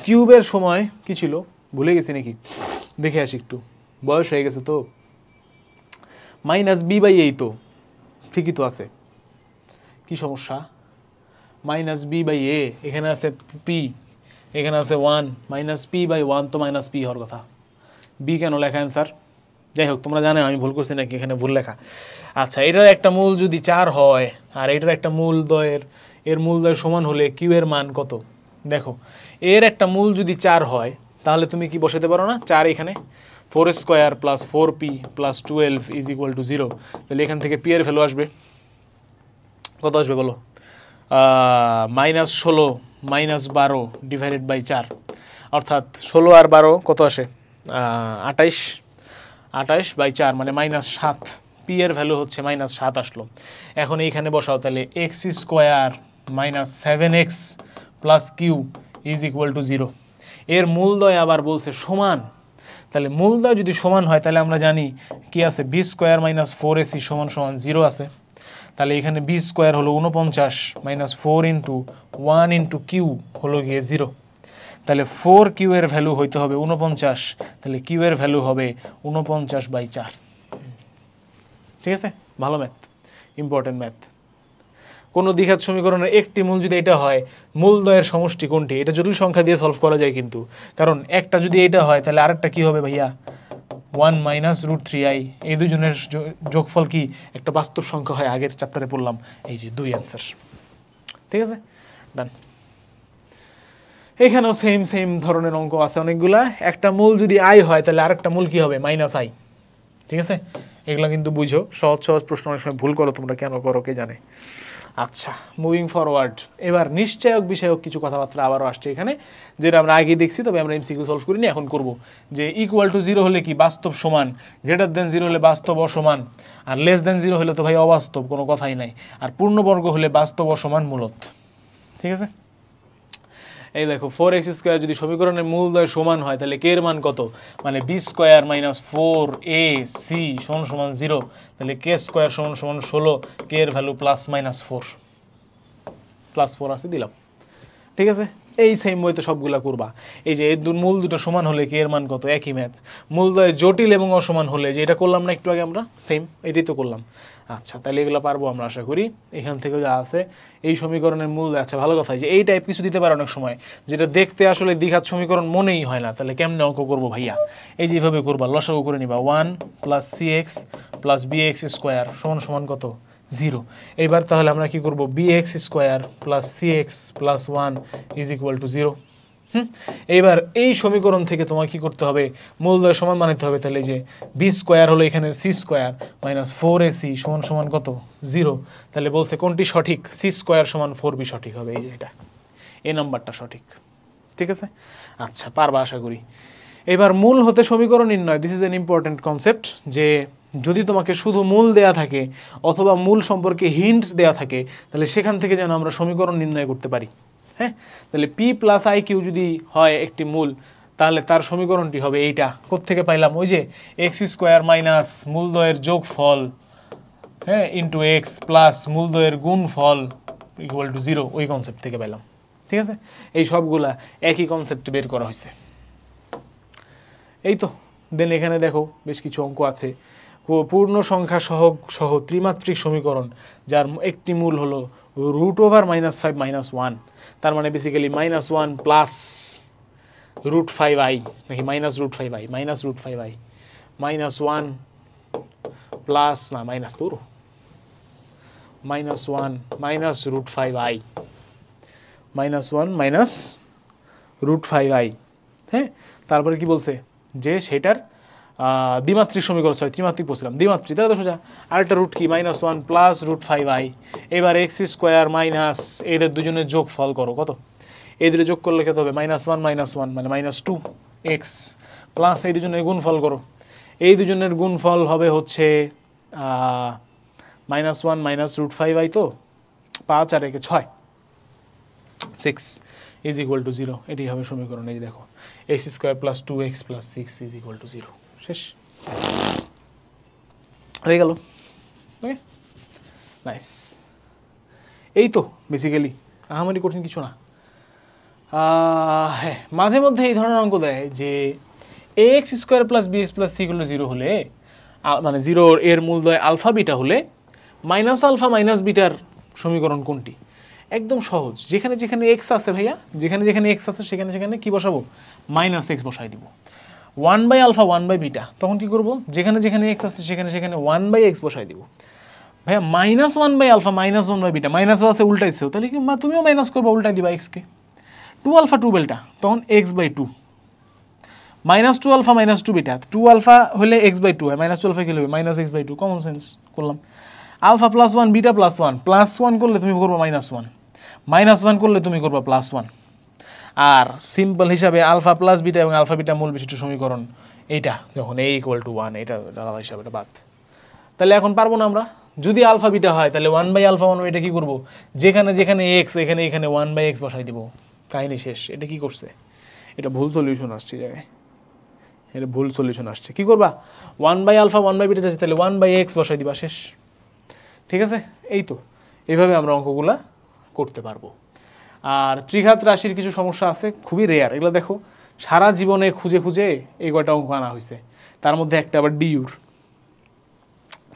[SPEAKER 1] কিউবের সময় কি ছিল ভুলে গেছি নাকি? দেখে আসি একটু, বয়স হয়ে গেছে তো। -b/a তো ঠিকই তো আছে, কি সমস্যা? -b/a, এখানে আছে p, এখানে আছে 1, -p/1 তো -p হওয়ার কথা। b কেন লেখা অ্যান্সার? যাই হোক, তোমরা জানো আমি ভুল করছি নাকি, এখানে ভুল লেখা। আচ্ছা, এটার একটা মূল যদি 4 হয় আর এটার একটা মূলদ্বয়ের মূলদ্বয় সমান হলে কিউ এর মান কত? দেখো, এর একটা মূল যদি 4 হয় তাহলে তুমি কি বসাতে পারো না? 4 এখানে 4² + 4p + 12 = 0। তাহলে এখান থেকে p এর ভ্যালু আসবে কত? আসবে বলো? -16 -12 / 4, অর্থাৎ 16 আর 12 কত আসে? 28। 28/4 মানে -7। p এর ভ্যালু হচ্ছে -7 আসলো। এখন এইখানে বসাও, তাহলে x² - 7x + q = 0। এর মূলদ্বয় আবার বলছে সমান, তাহলে মূলদ্বয় যদি সমান হয় তাহলে আমরা জানি কি আছে? b² - 4ac = 0 আছে। তাহলে এখানে b² হলো 49 -4 × 1 × q হলো গিয়ে 0। তাহলে 4q এর ভ্যালু হইতে হবে 49, তাহলে q এর ভ্যালু হবে 49/4। ঠিক আছে, ভালো ম্যাথ, ইম্পর্টেন্ট ম্যাথ। কোনো দ্বিঘাত সমীকরণের একটি মূল যদি এটা হয়, মূলদ্বয়ের সমষ্টি কোনটি? এটা জটিল সংখ্যা দিয়ে সলভ করা যায়, কিন্তু কারণ একটা যদি এটা হয় তাহলে আরেকটা কি হবে ভাইয়া? 1 - √3i। এই দুজনের যোগফল কি একটা বাস্তব সংখ্যা হয়, আগের চ্যাপ্টারে পড়লাম। এই যে 2 অ্যান্সার। ঠিক আছে, ডান। এখানেও সেম সেম ধরনের অঙ্ক আছে অনেকগুলা। একটা মূল যদি i হয় তাহলে আরেকটা মূল কি হবে? -i। ঠিক আছে, এগুলো কিন্তু বুঝো, সহজ সহজ প্রশ্ন অনেক সময় ভুল করো তোমরা, কেন করো কে জানে। আচ্ছা, মুভিং ফরওয়ার্ড, এবার নিশ্চয়ক বিষয়ক কিছু কথাবার্তা আবারও আসছে এখানে, যেটা আমরা আগে দেখছি, তবে আমরা এমসিকিউ সলভ করিনি, এখন করব। যে =0 হলে কি বাস্তব সমান, >0 হলে বাস্তব অসমান, আর <0 হলে তো ভাই অবাস্তব, কোনো কথাই নাই, আর পূর্ণবর্গ হলে বাস্তব অসমান মূলত। ঠিক আছে, এই দেখো 4x² যদি সমীকরণের মূলদ্বয় সমান হয় তাহলে কে এর মান কত? মানে b² - 4ac = 0, তাহলে k² = 16, কে এর ভ্যালু +-4 আছে, দিলাম। ঠিক আছে, এই সেম ওয়েতে সবগুলা করবা। এই যে মূল দুটো সমান হলে কি এর মান কত, একই ম্যাথ। মূলদ্বয় জটিল এবং অসমান হলে, যে এটা করলাম না একটু আগে আমরা, সেম এটাই তো করলাম। আচ্ছা, তাহলে এগুলো পারবো আমরা আশা করি। এখান থেকে যা আছে এই সমীকরণের মূল, আচ্ছা ভালো কথা, যে এই টাইপ কিছু দিতে পারে অনেক সময়, যেটা দেখতে আসলে দ্বিঘাত সমীকরণ মনেই হয় না, তাহলে কেমনে অঙ্ক করবো ভাইয়া? এই যে এইভাবে করবা, লসাগু করে নিবা 1 + cx + bx স্কোয়ার সমান সমান কত, 0। এইবার তাহলে আমরা কি করব, bx স্কোয়ার + cx + 1 = 0। এইবার এই সমীকরণ থেকে তোমার কি করতে হবে, মূলদ্বয় সমান বানাতে হবে। তাহলে যে বি স্কোয়ার হলো এখানে সি স্কোয়ার -4ac সমান সমান কত, 0। তাহলে বলছে কোনটি সঠিক, সি স্কোয়ার সমান 4b সঠিক হবে। এই যে এটা, এই নাম্বারটা সঠিক, ঠিক আছে। আচ্ছা, পারবা আশা করি। এবার মূল হতে সমীকরণ নির্ণয়, this is an important concept. যে যদি তোমাকে শুধু মূল দেয়া থাকে অথবা মূল সম্পর্কে হিন্টস দেয়া থাকে, তাহলে সেখান থেকে যেন আমরা সমীকরণ নির্ণয় করতে পারি। হ্যাঁ, তাহলে p + iq যদি হয় একটি মূল, তাহলে তার সমীকরণটি হবে এইটা। কোত্থেকে পাইলাম, ওই যে x² মাইনাস মূলদ্বয়ের যোগফল, হ্যাঁ, ইন্টু এক্স প্লাস মূলদ্বয়ের গুণফল = 0, ওই কনসেপ্ট থেকে পাইলাম। ঠিক আছে, এই সবগুলা একই কনসেপ্টে বের করা হয়েছে। এই তো দেন এখানে দেখো বেশ কিছু অঙ্ক আছে। পূর্ণ সংখ্যা সহ ত্রিমাত্রিক সমীকরণ যার একটি মূল হলো √5 - 1, তার মানে বেসিক্যালি -1 প্লাস √5i নাকি -√5i, -√5i, -1 প্লাস না মাইনাস তো -1 -√5i, -1 -√5i। হ্যাঁ, তারপরে কি বলছে, যে সেটার দ্বিমাত্রিক সমীকরণ, সরি ত্রিমাত্রিক বলছিলাম, দ্বিমাত্রিক, তাহলে তো সোজা আরেকটা রুট কি, -1 প্লাস √5i। এবার x² মাইনাস এদের দুজনের যোগ ফল করো, কত, এই দুটো যোগ করলে কত হবে, -1 -1 মানে -2x প্লাস এই দুজনের গুণফল করো, এই দুজনের গুণফল হবে হচ্ছে -1 -√5i, তো 5 আর 1 6, 6 = 0। এটি হবে সমীকরণ। এই দেখো x² + 2x + 6 = 0। শেষ হয়ে গেল। ওকে, নাইস। এই তো বেসিক্যালি আহামরি কঠিন কিছু না। হ্যাঁ, মাঝে মধ্যে এই ধরনের অঙ্ক দেয় যে ax² + bx + c = 0 হলে, মানে 0 এর মূলদ্বয় আলফা বিটা হলে -α - বিটার সমীকরণ কোনটি? একদম সহজ, যেখানে যেখানে x আছে ভাইয়া, যেখানে যেখানে x আছে সেখানে সেখানে কি বসাবো, -x বসাই দিব। 1/α 1/β, তখন কি করব, যেখানে যেখানে x আছে সেখানে সেখানে 1/x বসাই দিব। ভাইয়া -1/α -1/β, মাইনাসও আছে উল্টাইছেও, তাহলে কি তুমিও মাইনাস করবা, উল্টাই দিবা x কে। 2α 2β, তখন x/2, -2α -2β, 2α হলে x/2 হয়, -2α কি হবে, -x/2, কমন সেন্স করলাম। আলফা +1 বিটা +1, +1 করলে তুমি করবা -1, -1 করলে তুমি করবা +1। আর সিম্পল হিসাবে আলফা প্লাস বিটা এবং আলফা বিটা মূল বিশিষ্ট সমীকরণ, এইটা যখন a = 1, এটা আলাদা হিসাবে এটা বাদ। তাহলে এখন পারবো না আমরা, যদি আলফা বিটা হয় তাহলে 1/α 1, এটা কি করবো, যেখানে যেখানে x এখানে এখানে 1/x বসাই দিব, কাহিনী শেষ। এটা কি করছে, এটা ভুল সলিউশন আসছে জায়গায়, এটা ভুল সলিউশন আসছে। কি করবা, 1/α 1/β যাচ্ছে, তাহলে 1/x বসাই দিবা, শেষ। ঠিক আছে, এই তো এইভাবে আমরা অঙ্কগুলা করতে পারবো। আর ত্রিঘাত রাশির কিছু সমস্যা আছে, খুবই রেয়ার, এগুলো দেখো সারা জীবনে খুঁজে খুঁজে এই কয়টা অঙ্ক আনা হয়েছে, তার মধ্যে একটা আবার ডিউর,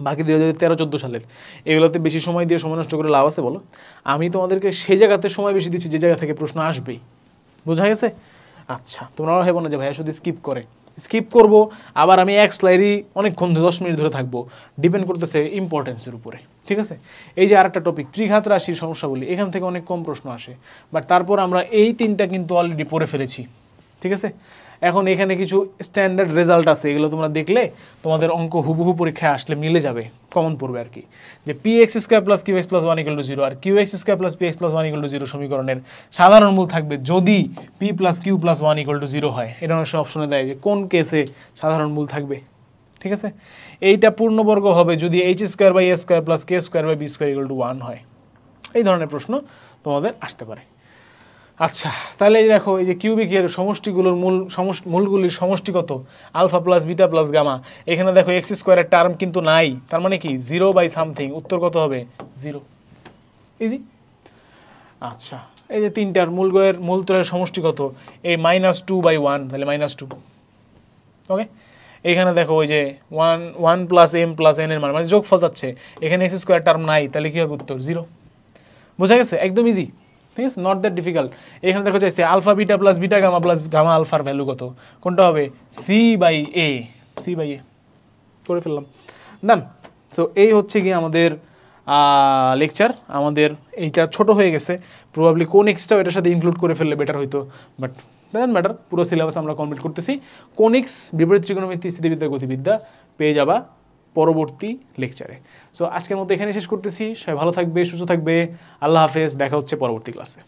[SPEAKER 1] বাকি 2013-14 সালের। এগুলোতে বেশি সময় দিয়ে সময় নষ্ট করে লাভ আছে বলো? আমি তোমাদেরকে সেই জায়গাতে সময় বেশি দিচ্ছি যে জায়গা থেকে প্রশ্ন আসবেই, বোঝা গেছে? আচ্ছা, তোমরাও ভেবো না যে ভাইয়া শুধু স্কিপ করে, স্কিপ করবো আবার আমি এক স্লাইডই অনেকক্ষণ 10 মিনিট ধরে থাকবো, ডিপেন্ড করতেছে ইম্পর্টেন্সের উপরে। ঠিক আছে, এই যে আরেকটা টপিক ত্রিঘাত রাশির সমস্যা বলি, এখান থেকে অনেক কম প্রশ্ন আসে, বাট তারপর আমরা এই 3টা কিন্তু অলরেডি পড়ে ফেলেছি। ঠিক আছে, এখন এখানে কিছু স্ট্যান্ডার্ড রেজাল্ট আছে, এগুলো তোমরা দেখলে তোমাদের অঙ্ক হুবহু পরীক্ষায় আসলে মিলে যাবে, কমন পড়বে আর কি। যে px² + qx + 1 = 0 আর qx² + px + 1 = 0 সমীকরণের সাধারণ মূল থাকবে যদি p + q + 1 = 0 হয়। এটা অনেক অপশনে দেয় যে কোন কেসে সাধারণ মূল থাকবে। ঠিক আছে, এইটা পূর্ণবর্গ হবে যদি h² / a² + k² / b² = 1 হয়। এই ধরনের প্রশ্ন তোমাদের আসতে পারে। আচ্ছা, তাহলে এই দেখো, এই যে কিউবিকের সমষ্টিগুলোর মূলগুলির সমষ্টি কত, alpha plus beta plus gamma. এখানে দেখো x² এর টার্ম কিন্তু নাই, তার মানে কি 0/something, উত্তর কত হবে, 0। ইজি। আচ্ছা,
[SPEAKER 2] এই যে তিনটার মূলতলের সমষ্টি কত, এই -2/1, তাহলে -2। ওকে, এখানে দেখো ওই যে 1 + m + n এর মান, মানে যোগফল যাচ্ছে, এখানে x² টার্ম নাই, তাহলে কি হবে উত্তর 0। বোঝা গেছে, একদম ইজি, ঠিক আছে, নট দ্যাট ডিফিকাল্ট। এখানে দেখো চাইছে alpha beta plus beta gamma plus gamma আলফার ভ্যালু কত, কোনটা হবে, c/a, c/a করে ফেললাম, ডান। সো এই হচ্ছে কি আমাদের লেকচার। আমাদের এইটা ছোট হয়ে গেছে, প্রবাবলি কোন এক্সটাও এটার সাথে ইনক্লুড করে ফেললে বেটার হইতো, বাট ডাজন্ট ম্যাটার, পুরো সিলেবাস আমরা কমপ্লিট করতেছি। কোনিক্স, বিপরীত ত্রিকোণমিতি, স্থিতিবিদ্যা, গতিবিদ্যা পেয়ে যাবা পরবর্তী লেকচারে। সো আজকের মতো এখানে শেষ করতেছি। সবাই ভালো থাকবে, সুস্থ থাকবে, আল্লাহ হাফেজ, দেখা হচ্ছে পরবর্তী ক্লাসে।